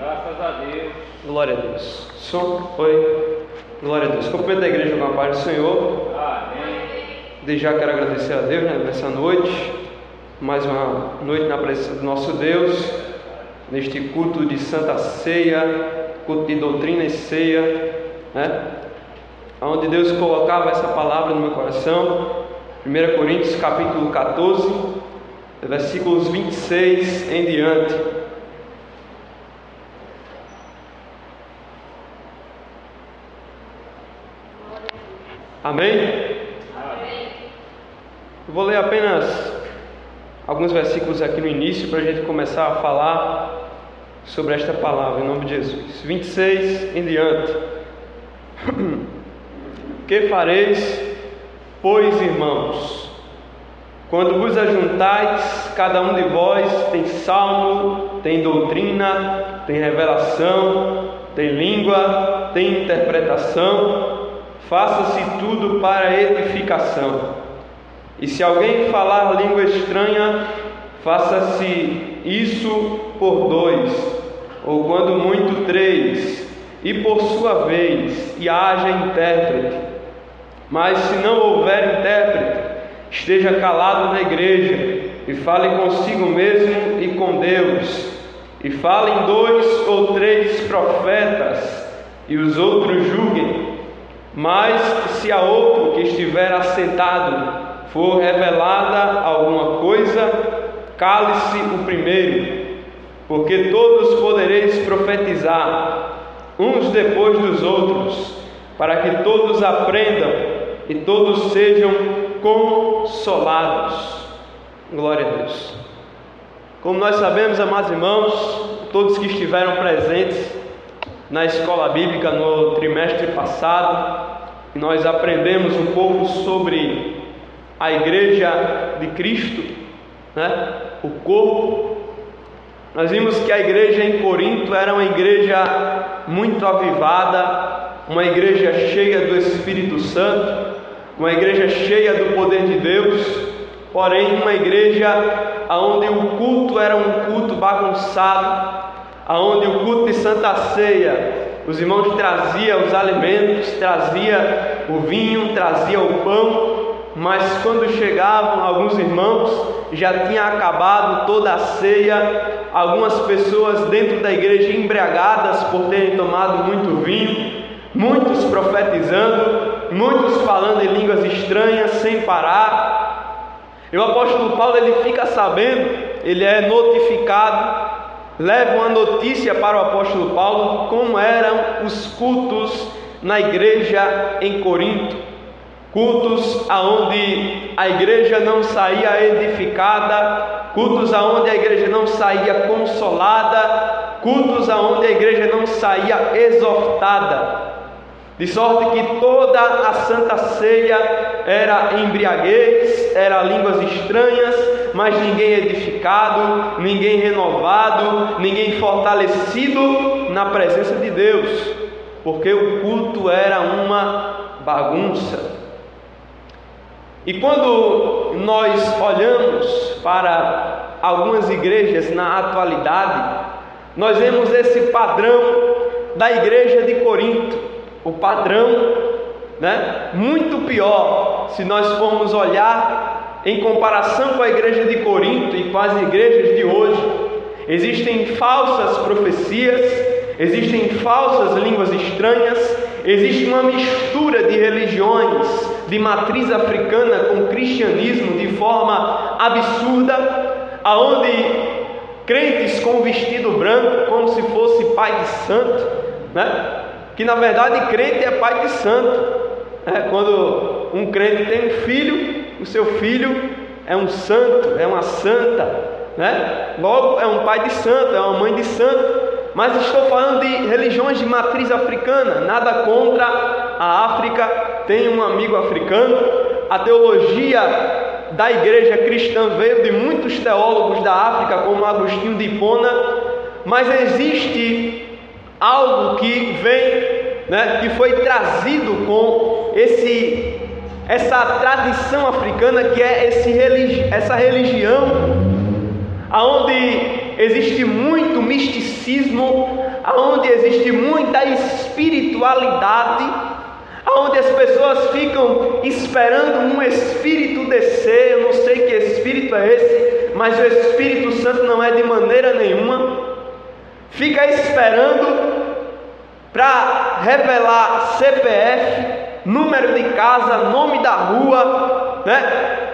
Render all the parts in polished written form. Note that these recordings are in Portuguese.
Graças a Deus. Glória a Deus. Som? Oi. Glória a Deus. Cumprimento a igreja com a paz do Senhor. Amém. Desde já quero agradecer a Deus, nessa noite. Mais uma noite na presença do nosso Deus. Neste culto de Santa Ceia, culto de doutrina e ceia, onde Deus colocava essa palavra no meu coração. 1 Coríntios capítulo 14, versículos 26 em diante. Amém? Amém. Eu vou ler apenas alguns versículos aqui no início para a gente começar a falar sobre esta palavra, em nome de Jesus. 26 em diante. Que fareis, pois, irmãos, quando vos ajuntais, cada um de vós tem salmo, tem doutrina, tem revelação, tem língua, tem interpretação. Faça-se tudo para edificação. E se alguém falar língua estranha, faça-se isso por 2, ou quando muito 3, e por sua vez, e haja intérprete. Mas se não houver intérprete, esteja calado na igreja, e fale consigo mesmo e com Deus. E falem 2 ou 3 profetas, e os outros julguem. Mas se a outro que estiver assentado for revelada alguma coisa, cale-se o primeiro, porque todos podereis profetizar, uns depois dos outros, para que todos aprendam e todos sejam consolados. Glória a Deus. Como nós sabemos, amados irmãos, todos que estiveram presentes na escola bíblica no trimestre passado, nós aprendemos um pouco sobre a igreja de Cristo, o corpo. Nós vimos que a igreja em Corinto era uma igreja muito avivada, uma igreja cheia do Espírito Santo, uma igreja cheia do poder de Deus, porém uma igreja onde o culto era um culto bagunçado, onde o culto de Santa Ceia, os irmãos traziam os alimentos, trazia o vinho, trazia o pão, mas quando chegavam alguns irmãos, já tinha acabado toda a ceia, algumas pessoas dentro da igreja embriagadas por terem tomado muito vinho, muitos profetizando, muitos falando em línguas estranhas sem parar. E o apóstolo Paulo, ele fica sabendo, ele é notificado, leva uma notícia para o apóstolo Paulo como eram os cultos na igreja em Corinto. Cultos aonde a igreja não saía edificada, cultos aonde a igreja não saía consolada, cultos aonde a igreja não saía exortada. De sorte que toda a Santa Ceia era embriaguez, era línguas estranhas, mas ninguém edificado, ninguém renovado, ninguém fortalecido na presença de Deus, porque o culto era uma bagunça. E quando nós olhamos para algumas igrejas na atualidade, nós vemos esse padrão da igreja de Corinto. O padrão, muito pior, se nós formos olhar em comparação com a igreja de Corinto e com as igrejas de hoje. Existem falsas profecias, existem falsas línguas estranhas, existe uma mistura de religiões de matriz africana com cristianismo de forma absurda, aonde crentes com vestido branco como se fosse pai de santo, que na verdade crente é pai de santo. Quando um crente tem um filho, o seu filho é um santo, é uma santa, logo é um pai de santo, é uma mãe de santo. Mas estou falando de religiões de matriz africana, nada contra a África, tenho um amigo africano. A teologia da igreja cristã veio de muitos teólogos da África, como Agostinho de Hipona, mas existe algo que vem, que foi trazido com essa tradição africana, que é essa religião, aonde existe muito misticismo, aonde existe muita espiritualidade, aonde as pessoas ficam esperando um Espírito descer. Eu não sei que Espírito é esse, mas o Espírito Santo não é de maneira nenhuma. Fica esperando para revelar CPF, número de casa, nome da rua,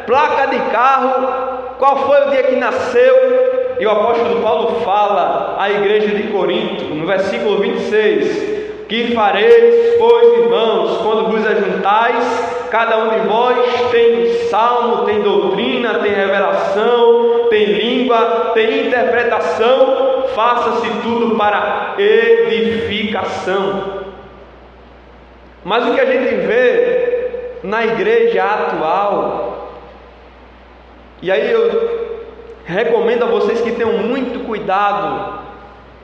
placa de carro, qual foi o dia que nasceu. E o apóstolo Paulo fala à igreja de Corinto, no versículo 26, que fareis, pois, irmãos, quando vos ajuntais, cada um de vós tem salmo, tem doutrina, tem revelação, tem língua, tem interpretação, faça-se tudo para edificação. Mas o que a gente vê na igreja atual, e aí eu recomendo a vocês que tenham muito cuidado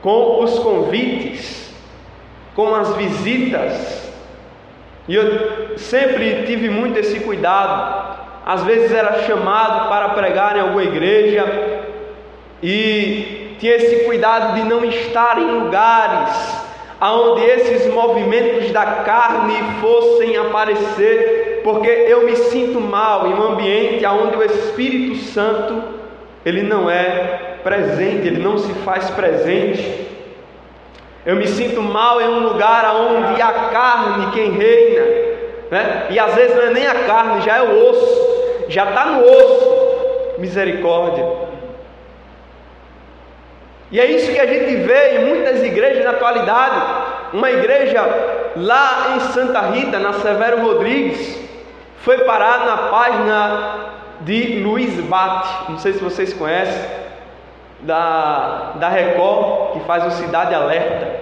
com os convites, com as visitas, e eu sempre tive muito esse cuidado. Às vezes era chamado para pregar em alguma igreja e tinha esse cuidado de não estar em lugares aonde esses movimentos da carne fossem aparecer, porque eu me sinto mal em um ambiente onde o Espírito Santo ele não é presente, ele não se faz presente. Eu me sinto mal em um lugar onde a carne quem reina, e às vezes não é nem a carne, já é o osso, já está no osso. Misericórdia. E é isso que a gente vê em muitas igrejas na atualidade. Uma igreja lá em Santa Rita, na Severo Rodrigues, foi parada na página de Luiz Bate, não sei se vocês conhecem, da Record, que faz o Cidade Alerta,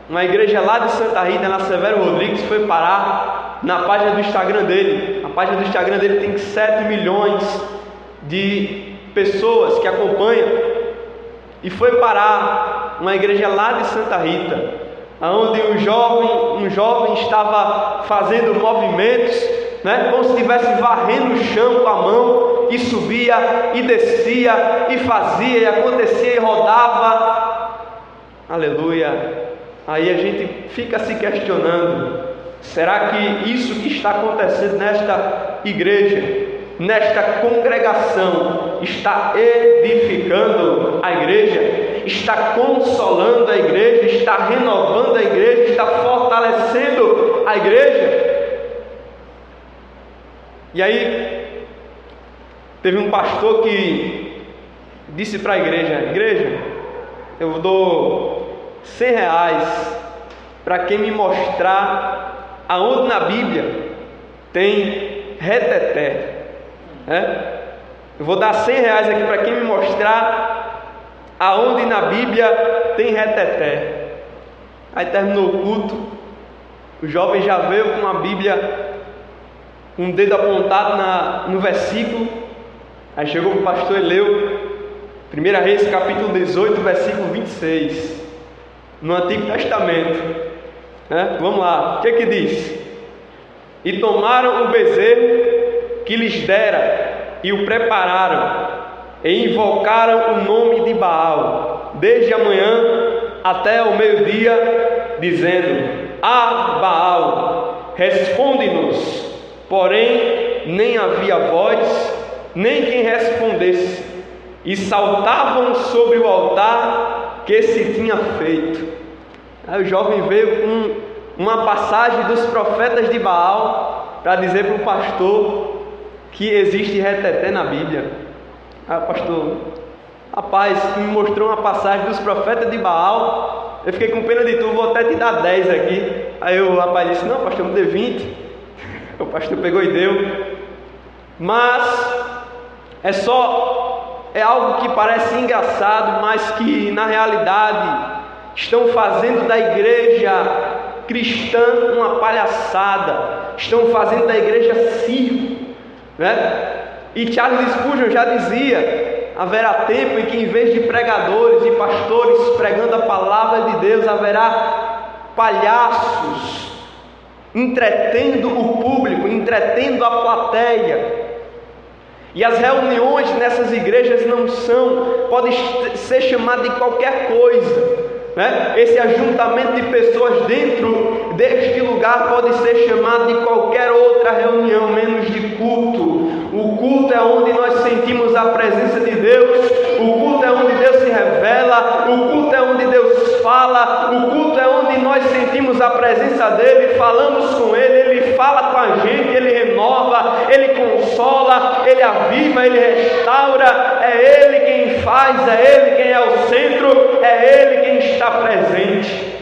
Uma igreja lá de Santa Rita, na Severo Rodrigues, foi parar na página do Instagram dele. A página do Instagram dele tem 7 milhões de pessoas que acompanham. E foi parar uma igreja lá de Santa Rita, onde um jovem estava fazendo movimentos, como se estivesse varrendo o chão com a mão, e subia e descia e fazia e acontecia e rodava. Aleluia. Aí a gente fica se questionando: será que isso que está acontecendo nesta igreja, nesta congregação, está edificando a igreja, está consolando a igreja, está renovando a igreja, está fortalecendo a igreja? E aí teve um pastor que disse para a igreja, eu dou R$100 para quem me mostrar aonde na Bíblia tem reteté. Eu vou dar R$100 aqui para quem me mostrar aonde na Bíblia tem reteté. Aí terminou o culto, o jovem já veio com a Bíblia, com o dedo apontado no versículo. Aí chegou o pastor e leu 1 Reis capítulo 18, versículo 26, no Antigo Testamento. Vamos lá, o que é que diz? E tomaram o bezerro que lhes dera, e o prepararam, e invocaram o nome de Baal, desde a manhã até o meio-dia, dizendo: Baal, responde-nos. Porém, nem havia voz, nem quem respondesse, e saltavam sobre o altar que se tinha feito. Aí o jovem veio com uma passagem dos profetas de Baal para dizer para o pastor que existe reteté na Bíblia. Aí o pastor, rapaz, me mostrou uma passagem dos profetas de Baal, eu fiquei com pena de tu, vou até te dar 10 aqui. Aí o rapaz disse: não, pastor, me dê 20. O pastor pegou e deu. Mas é algo que parece engraçado, mas que na realidade estão fazendo da igreja cristã uma palhaçada, estão fazendo da igreja circo, E Charles Spurgeon já dizia: haverá tempo em que, em vez de pregadores e pastores pregando a palavra de Deus, haverá palhaços entretendo o público, entretendo a plateia. E as reuniões nessas igrejas podem ser chamadas de qualquer coisa, né? Esse ajuntamento de pessoas dentro deste lugar pode ser chamado de qualquer outra reunião, menos de culto. O culto é onde nós sentimos a presença de Deus, o culto é onde Deus se revela, o culto é onde Deus fala, o culto é onde nós sentimos a presença dEle, falamos com Ele fala com a gente, Ele renova, Ele consola, Ele aviva, Ele restaura. É Ele quem faz, é Ele quem é o centro, é Ele quem está presente.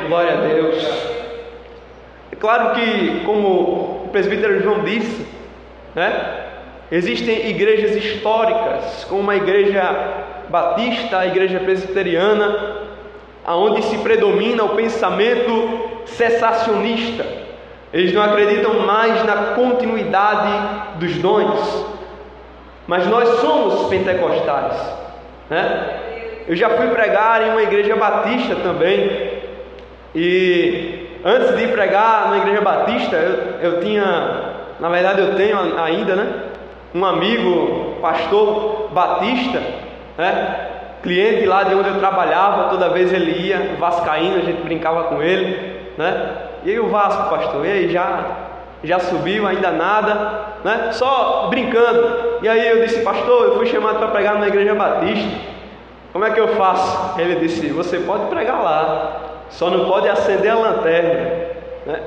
Glória a Deus. É claro que, como o presbítero João disse, né, existem igrejas históricas, como a igreja batista, a igreja presbiteriana, onde se predomina o pensamento cessacionista. Eles não acreditam mais na continuidade dos dons. Mas nós somos pentecostais, né? Eu já fui pregar em uma igreja batista também. E antes de pregar na igreja batista, eu tenho ainda, né, um amigo, pastor batista, né, cliente lá de onde eu trabalhava. Toda vez ele ia, vascaíno, a gente brincava com ele, né? E aí o Vasco, pastor, e aí já subiu, ainda nada, né? Só brincando. E aí eu disse: pastor, eu fui chamado para pregar numa igreja batista, como é que eu faço? Ele disse: você pode pregar lá, só não pode acender a lanterna, né?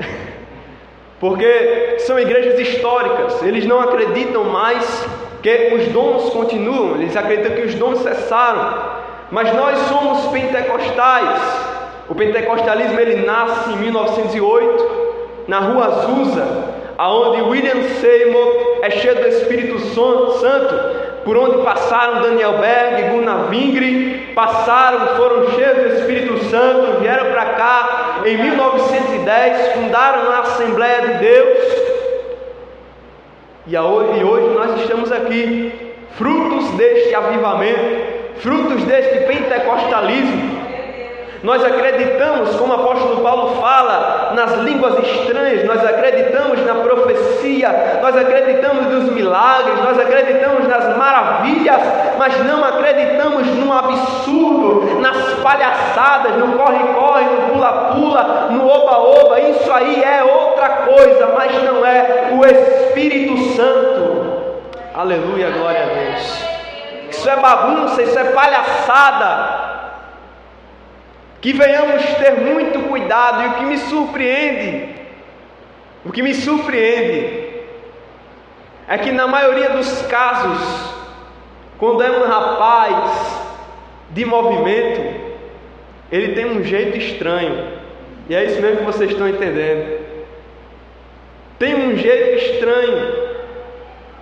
Porque são igrejas históricas, eles não acreditam mais que os dons continuam, eles acreditam que os dons cessaram. Mas nós somos pentecostais. O pentecostalismo ele nasce em 1908, na Rua Azusa, aonde William Seymour é cheio do Espírito Santo, por onde passaram Daniel Berg, Gunnar Wingre, foram cheios do Espírito Santo, vieram para cá em 1910, fundaram a Assembleia de Deus. E hoje nós estamos aqui, frutos deste avivamento, frutos deste pentecostalismo. Nós acreditamos, como o apóstolo Paulo fala, nas línguas estranhas, nós acreditamos na profecia, nós acreditamos nos milagres, nós acreditamos nas maravilhas, mas não acreditamos no absurdo, nas palhaçadas, no corre-corre, no pula-pula, no oba-oba. Isso aí é outra coisa, mas não é o Espírito Santo. Aleluia, glória a Deus. Isso é bagunça, isso é palhaçada. Que venhamos ter muito cuidado. E o que me surpreende é que na maioria dos casos, quando é um rapaz de movimento, ele tem um jeito estranho. E é isso mesmo que vocês estão entendendo. Tem um jeito estranho.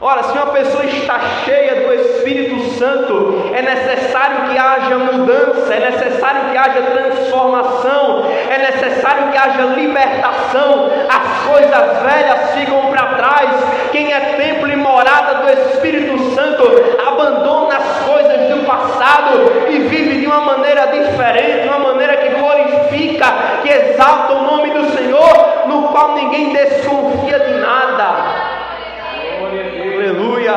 Ora, se uma pessoa está cheia do Espírito Santo, é necessário que haja mudança, é necessário que haja transformação, é necessário que haja libertação. As coisas velhas ficam para trás. Quem é templo e morada do Espírito Santo abandona as coisas do passado e vive de uma maneira diferente, uma maneira que glorifica, que exalta o nome do Senhor, no qual ninguém desconfia de nada. Aleluia.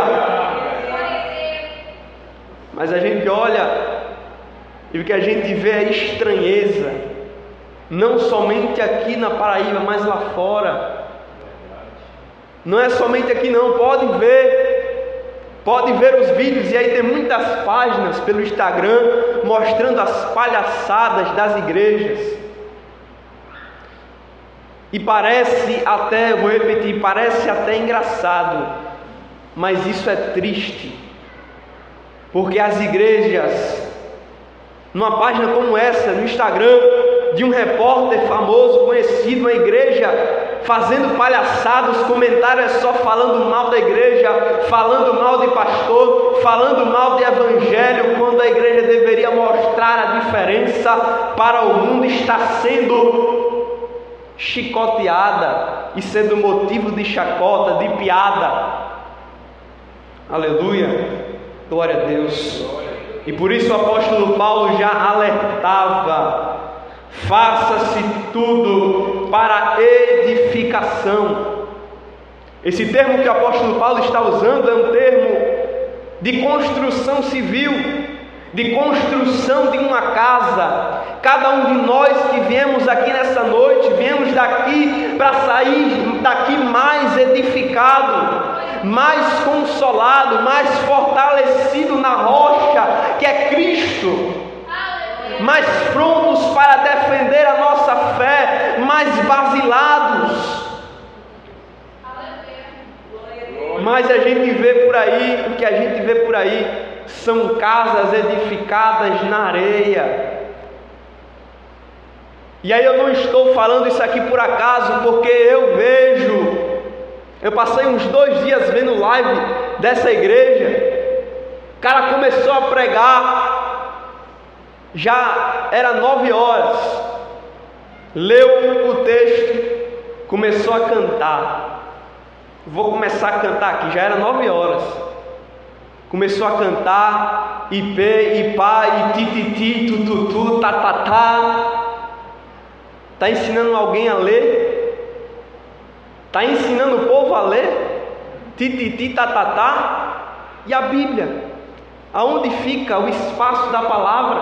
Mas a gente olha e o que a gente vê é estranheza, não somente aqui na Paraíba, mas lá fora. Não é somente aqui não, pode ver os vídeos, e aí tem muitas páginas pelo Instagram mostrando as palhaçadas das igrejas. E parece até engraçado. Mas isso é triste, porque as igrejas, numa página como essa, no Instagram, de um repórter famoso, conhecido, uma igreja fazendo palhaçadas, os comentários é só falando mal da igreja, falando mal de pastor, falando mal de evangelho, quando a igreja deveria mostrar a diferença para o mundo, está sendo chicoteada e sendo motivo de chacota, de piada. Aleluia, glória a Deus. E por isso o apóstolo Paulo já alertava: faça-se tudo para edificação. Esse termo que o apóstolo Paulo está usando é um termo de construção civil, de construção de uma casa. Cada um de nós que viemos aqui nessa noite, viemos daqui para sair daqui mais edificado, mais consolado, mais fortalecido na rocha que é Cristo, mais prontos para defender a nossa fé, mais basilados. Mas a gente vê por aí, o que a gente vê por aí são casas edificadas na areia. E aí eu não estou falando isso aqui por acaso, porque eu passei uns 2 dias vendo live dessa igreja. O cara começou a pregar, já era 9 horas, leu o texto, começou a cantar. Vou começar a cantar aqui, já era 9 horas. Começou a cantar, ipê, ipá, itititi, tututu, tatatá. Está ensinando alguém a ler? Está ensinando o povo a ler? Tititi, tatatá. E a Bíblia? Aonde fica o espaço da palavra?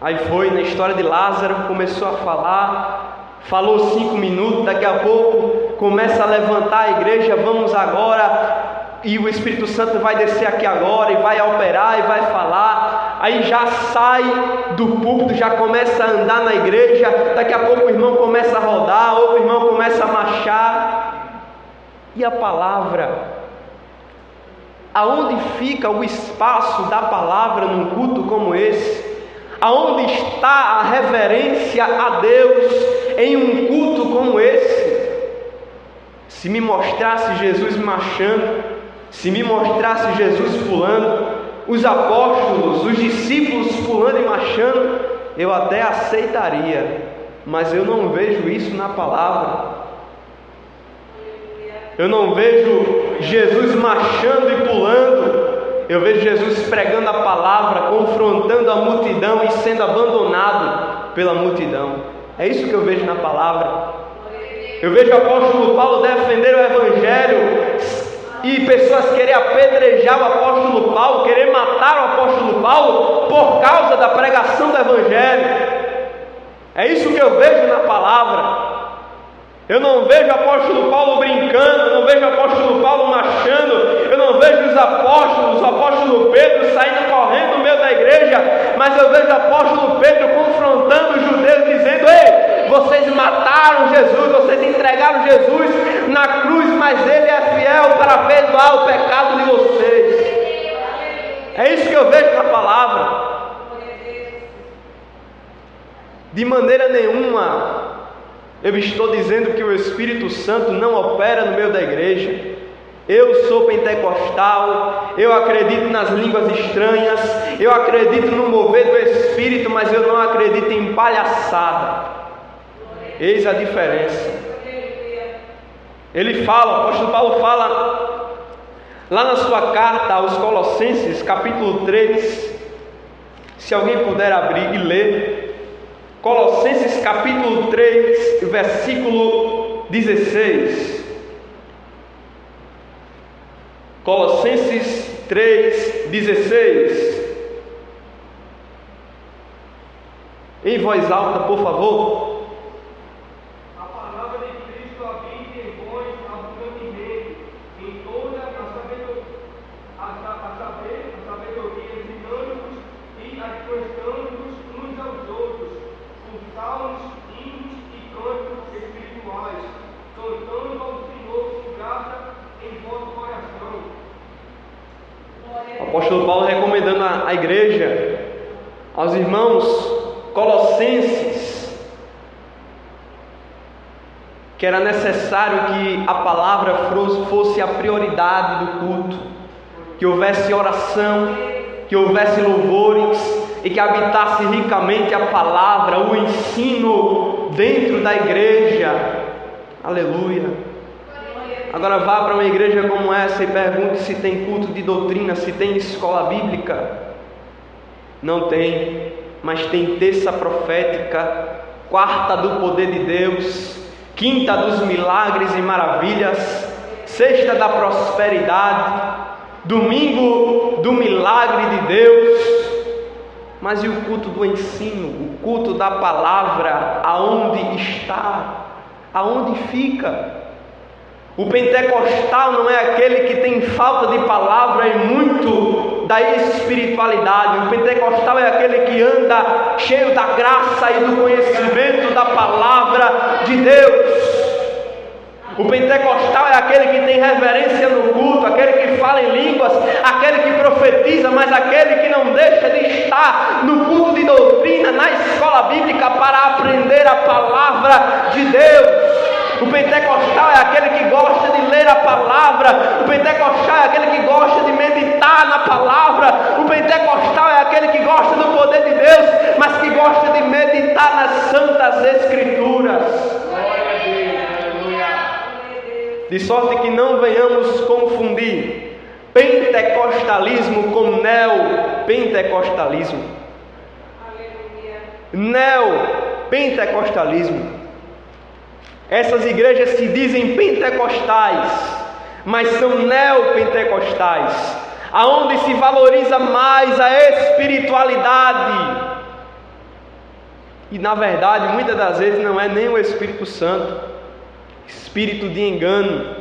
Aí foi na história de Lázaro, começou a falar, falou 5 minutos, daqui a pouco começa a levantar a igreja, vamos agora, e o Espírito Santo vai descer aqui agora, e vai operar, e vai falar, aí já sai do púlpito, já começa a andar na igreja, daqui a pouco o irmão começa a rodar, outro irmão começa a marchar, e a palavra? Aonde fica o espaço da palavra num culto como esse? Aonde está a reverência a Deus em um culto como esse? Se me mostrasse Jesus marchando, se me mostrasse Jesus pulando, os apóstolos, os discípulos pulando e marchando, eu até aceitaria, mas eu não vejo isso na palavra. Eu não vejo Jesus marchando e pulando. Eu vejo Jesus pregando a palavra, confrontando a multidão e sendo abandonado pela multidão. É isso que eu vejo na palavra. Eu vejo o apóstolo Paulo defender o Evangelho e pessoas querer apedrejar o apóstolo Paulo, querer matar o apóstolo Paulo por causa da pregação do Evangelho. É isso que eu vejo na palavra. Eu não vejo o apóstolo Paulo brincando, eu não vejo o apóstolo Paulo marchando, eu não vejo os apóstolos, o apóstolo Pedro saindo correndo no meio da igreja, mas eu vejo o apóstolo Pedro confrontando os judeus, dizendo: ei, vocês mataram Jesus, vocês entregaram Jesus na cruz, mas Ele é fiel para perdoar o pecado de vocês. É isso que eu vejo na palavra. De maneira nenhuma eu estou dizendo que o Espírito Santo não opera no meio da igreja. Eu sou pentecostal, eu acredito nas línguas estranhas, eu acredito no mover do Espírito, mas eu não acredito em palhaçada. Eis a diferença. Ele fala, o apóstolo Paulo fala lá na sua carta aos Colossenses, capítulo 3, se alguém puder abrir e ler, Colossenses capítulo 3, versículo 16. Colossenses 3, 16. Em voz alta, por favor. A palavra de Cristo habita em vós abundantemente, em toda a sabedoria, ensinando-vos e admoestando-vos uns aos outros, com salmos, hinos e cânticos espirituais, cantando ao Senhor com graça em vosso coração. O apóstolo Paulo recomendando à igreja, aos irmãos colossenses, que era necessário que a palavra fosse a prioridade do culto, que houvesse oração, que houvesse louvores e que habitasse ricamente a palavra, o ensino dentro da igreja. Aleluia. Agora vá para uma igreja como essa e pergunte se tem culto de doutrina, se tem escola bíblica. Não tem, mas tem terça profética, quarta do poder de Deus, quinta dos milagres e maravilhas, sexta da prosperidade, domingo do milagre de Deus. Mas e o culto do ensino, o culto da palavra, aonde está? Aonde fica? O pentecostal não é aquele que tem falta de palavra e muito da espiritualidade. O pentecostal é aquele que anda cheio da graça e do conhecimento da palavra de Deus. O pentecostal é aquele que tem reverência no culto, aquele que fala em línguas, aquele que profetiza, mas aquele que não deixa de estar no culto de doutrina, na escola bíblica, para aprender a palavra de Deus. O pentecostal é aquele que gosta de ler a palavra. O pentecostal é aquele que gosta de meditar na palavra. O pentecostal é aquele que gosta do poder de Deus, mas que gosta de meditar nas santas escrituras. Glória a Deus, aleluia. De sorte que não venhamos confundir pentecostalismo com neopentecostalismo. Neopentecostalismo. Essas igrejas se dizem pentecostais, mas são neopentecostais, aonde se valoriza mais a espiritualidade. E na verdade, muitas das vezes não é nem o Espírito Santo, espírito de engano.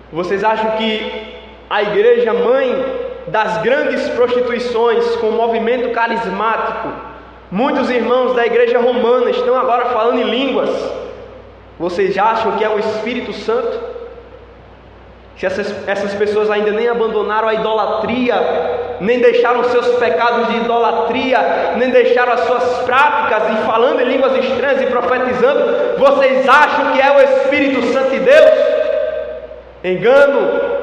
Vocês acham que a igreja mãe das grandes prostituições com o movimento carismático, muitos irmãos da igreja romana estão agora falando em línguas, vocês acham que é o Espírito Santo? Se essas pessoas ainda nem abandonaram a idolatria, nem deixaram seus pecados de idolatria, nem deixaram as suas práticas e falando em línguas estranhas e profetizando, vocês acham que é o Espírito Santo de Deus? Engano.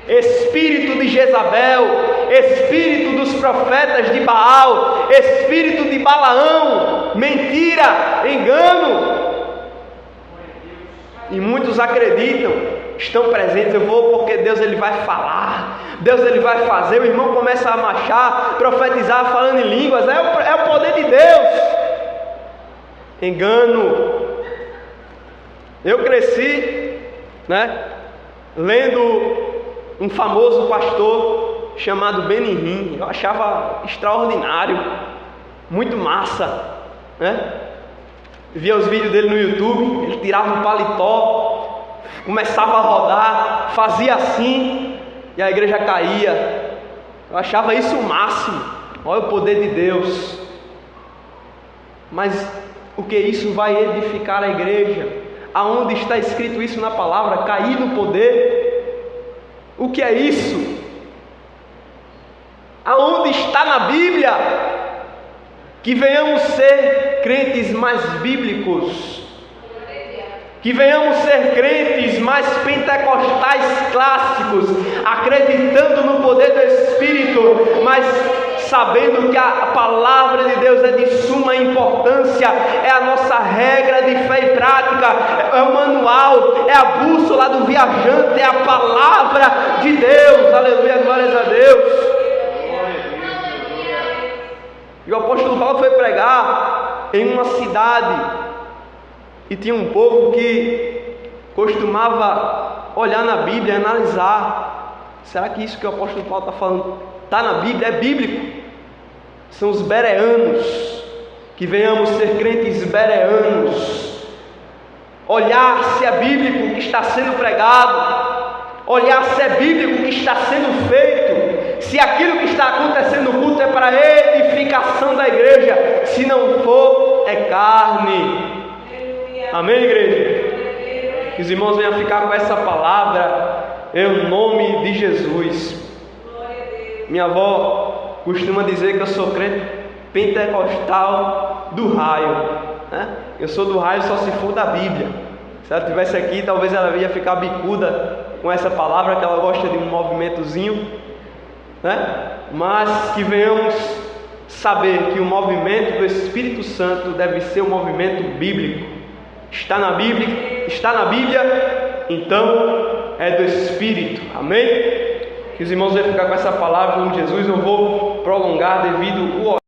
Espírito de Jezabel, espírito dos profetas de Baal, espírito de Balaão, mentira, engano. E muitos acreditam, estão presentes, eu vou porque Deus ele vai falar, Deus ele vai fazer. O irmão começa a marchar, profetizar, falando em línguas, é o poder de Deus. Engano. Eu cresci, lendo um famoso pastor chamado Benihim. Eu achava extraordinário, muito massa, Via os vídeos dele no YouTube, ele tirava um paletó, começava a rodar, fazia assim, e a igreja caía. Eu achava isso o máximo. Olha o poder de Deus. Mas o que isso vai edificar a igreja? Aonde está escrito isso na palavra? Cair no poder? O que é isso? Aonde está na Bíblia? Que venhamos ser crentes mais bíblicos, que venhamos ser crentes mais pentecostais clássicos, acreditando no poder do Espírito, mas sabendo que a palavra de Deus é de suma importância, é a nossa regra de fé e prática, é o manual, é a bússola do viajante, é a palavra de Deus. Aleluia, glórias a Deus. E o apóstolo Paulo foi pregar em uma cidade e tinha um povo que costumava olhar na Bíblia e analisar: será que isso que o apóstolo Paulo está falando está na Bíblia? É bíblico? São os bereanos. Que venhamos ser crentes bereanos, olhar se é bíblico o que está sendo pregado, olhar se é bíblico o que está sendo feito, se aquilo que está acontecendo no culto é para edificação da igreja, se não for, é carne. Amém, igreja? Que os irmãos venham ficar com essa palavra em nome de Jesus. Minha avó costuma dizer que eu sou crente pentecostal do raio, Eu sou do raio só se for da Bíblia. Se ela estivesse aqui, talvez ela ia ficar bicuda com essa palavra, que ela gosta de um movimentozinho, Mas que venhamos saber que o movimento do Espírito Santo deve ser um movimento bíblico. Está na Bíblia? Está na Bíblia? Então é do Espírito. Amém? Que os irmãos venham ficar com essa palavra em nome de Jesus. Eu vou prolongar devido ao